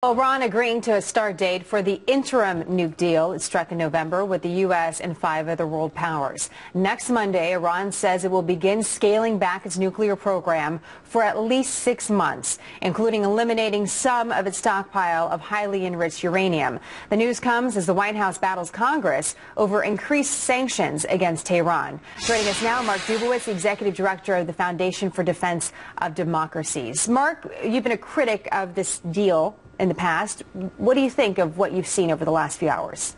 Iran agreeing to a start date for the interim nuke deal it struck in November with the U.S. and 5 other world powers. Next Monday, Iran says it will begin scaling back its nuclear program for at least 6 months, including eliminating some of its stockpile of highly enriched uranium. The news comes as the White House battles Congress over increased sanctions against Tehran. Joining us now, Mark Dubowitz, the Executive Director of the Foundation for Defense of Democracies. Mark, you've been a critic of this deal in the past. What do you think of what you've seen over the last few hours?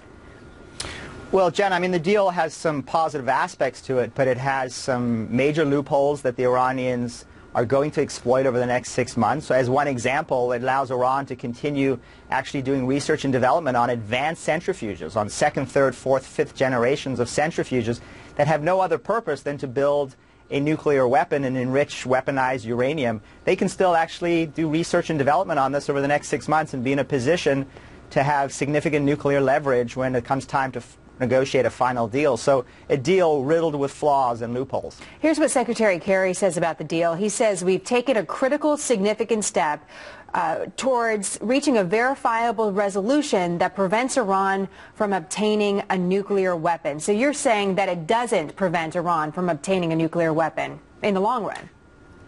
Well, Jen, I mean, the deal has some positive aspects to it, but it has some major loopholes that the Iranians are going to exploit over the next 6 months. So as one example, it allows Iran to continue actually doing research and development on advanced centrifuges, on second, third, fourth, fifth generations of centrifuges that have no other purpose than to build a nuclear weapon and enrich weaponized uranium. They can still actually do research and development on this over the next 6 months and be in a position to have significant nuclear leverage when it comes time to negotiate a final deal. So a deal riddled with flaws and loopholes. Here's what Secretary Kerry says about the deal. He says, "We've taken a critical, significant step towards reaching a verifiable resolution that prevents Iran from obtaining a nuclear weapon." So you're saying that it doesn't prevent Iran from obtaining a nuclear weapon in the long run?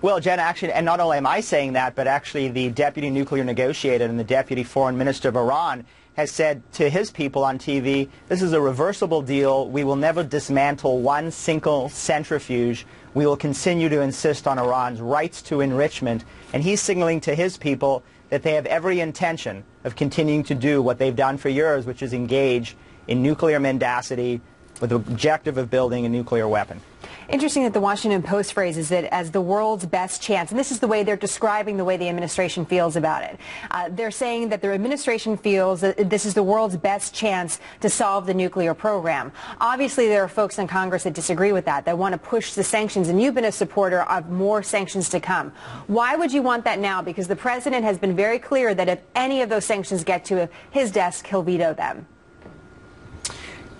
Well, Jen, actually, and not only am I saying that, but actually the deputy nuclear negotiator and the deputy foreign minister of Iran has said to his people on TV, this is a reversible deal. We will never dismantle one single centrifuge. We will continue to insist on Iran's rights to enrichment. And he's signaling to his people that they have every intention of continuing to do what they've done for years, which is engage in nuclear mendacity with the objective of building a nuclear weapon. Interesting that the Washington Post phrases it as the world's best chance. And this is the way they're describing the way the administration feels about it. They're saying that their administration feels that this is the world's best chance to solve the nuclear program. Obviously, there are folks in Congress that disagree with that want to push the sanctions. And you've been a supporter of more sanctions to come. Why would you want that now? Because the president has been very clear that if any of those sanctions get to his desk, he'll veto them.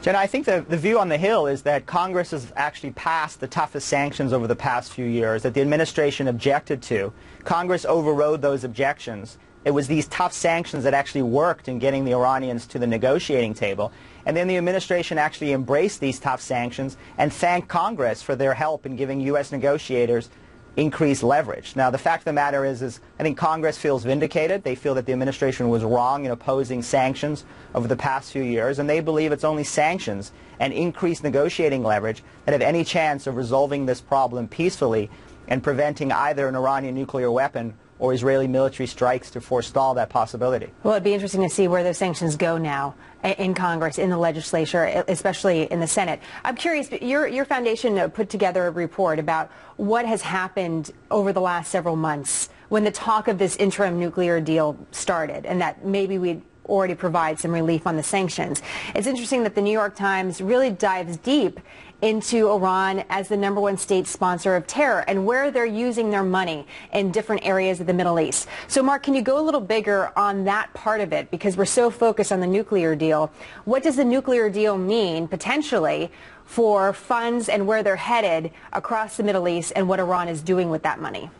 Jenna, I think the view on the Hill is that Congress has actually passed the toughest sanctions over the past few years that the administration objected to. Congress overrode those objections. It was these tough sanctions that actually worked in getting the Iranians to the negotiating table. And then the administration actually embraced these tough sanctions and thanked Congress for their help in giving U.S. negotiators increased leverage. Now, the fact of the matter is I think Congress feels vindicated. They feel that the administration was wrong in opposing sanctions over the past few years, and they believe it's only sanctions and increased negotiating leverage that have any chance of resolving this problem peacefully and preventing either an Iranian nuclear weapon or Israeli military strikes to forestall that possibility. Well, it'd be interesting to see where those sanctions go now in Congress, in the legislature, especially in the Senate. I'm curious, your foundation put together a report about what has happened over the last several months when the talk of this interim nuclear deal started, and that maybe we'd already provide some relief on the sanctions. It's interesting that the New York Times really dives deep into Iran as the #1 state sponsor of terror and where they're using their money in different areas of the Middle East. So, Mark, can you go a little bigger on that part of it? Because we're so focused on the nuclear deal. What does the nuclear deal mean, potentially, for funds and where they're headed across the Middle East and what Iran is doing with that money?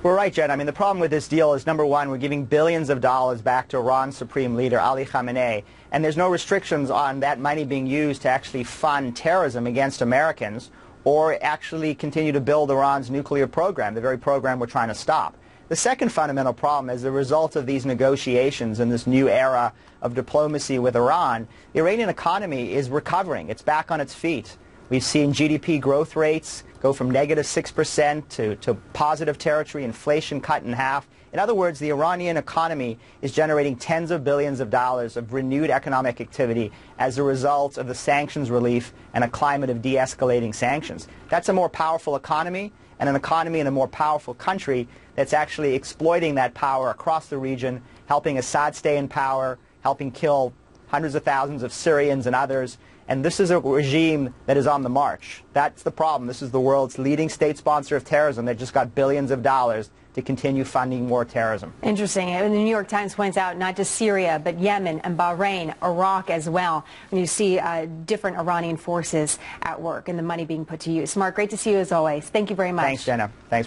We're right, Jen. I mean, the problem with this deal is, number one, we're giving billions of dollars back to Iran's supreme leader, Ali Khamenei, and there's no restrictions on that money being used to actually fund terrorism against Americans or actually continue to build Iran's nuclear program, the very program we're trying to stop. The second fundamental problem is the result of these negotiations and this new era of diplomacy with Iran. The Iranian economy is recovering. It's back on its feet. We've seen GDP growth rates go from -6% to positive territory, inflation cut in half. In other words, the Iranian economy is generating tens of billions of dollars of renewed economic activity as a result of the sanctions relief and a climate of de-escalating sanctions. That's a more powerful economy, and an economy in a more powerful country that's actually exploiting that power across the region, helping Assad stay in power, helping kill hundreds of thousands of Syrians and others. And this is a regime that is on the march. That's the problem. This is the world's leading state sponsor of terrorism that just got billions of dollars to continue funding more terrorism. Interesting. And the New York Times points out not just Syria, but Yemen and Bahrain, Iraq as well. And you see different Iranian forces at work and the money being put to use. Mark, great to see you as always. Thank you very much. Thanks, Jenna. Thanks.